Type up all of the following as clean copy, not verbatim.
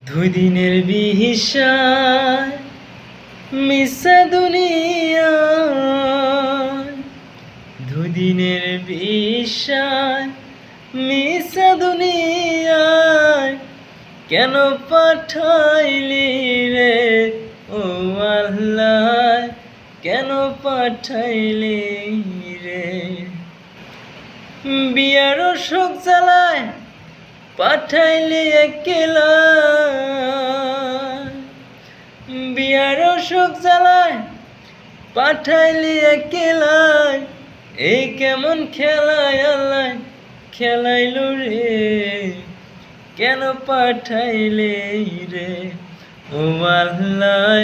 দুই দিনের বিহিসায় মিশা দুনিয়ায়, দুই দিনের বিহিসায় মিশা দুনিয়ায়, কেন পাঠাইলি রে ও আল্লাহ, কেন পাঠাইলি রে? বিয়ার শোক জ্বালায় পাঠাইলি একলা, বিয়ার শোক জ্বালায় পাঠাইলি একলা, এই কেমন খেলায় আল্লাহ খেলাইল রে, কেন পাঠাইলে রে ও আল্লাহ,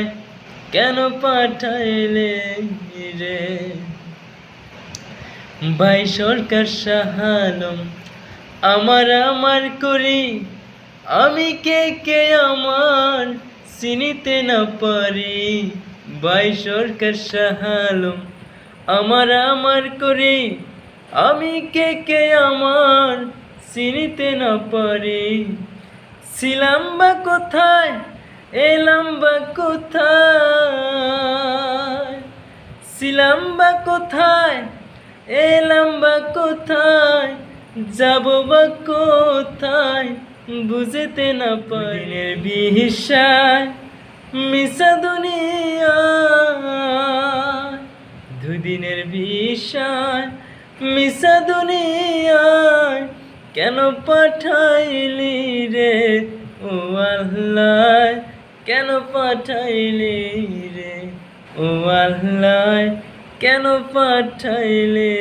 কেন পাঠাইলে রে? ভাই সরকার সাহালম আমার করি, আমি কে আমার চিনিতে না পারি। ভাই সরকার সাহালম আমার করি, আমি কে আমার চিনিতে না পারি। ছিলাম বা কোথায়, এলাম বা কোথায়, ছিলাম বা কোথায়, এলাম বা কোথায়, যাব বা কোথায় বুঝতে না পারি। বিহিসায় মিশা দুনিয়ায়, দুদিনের বিহিসায় মিশা দুনিয়ায়, কেন পাঠাইলি রে ও আল্লাহ, কেন পাঠাইলি রে ও আল্লাহ, কেন পাঠাইলে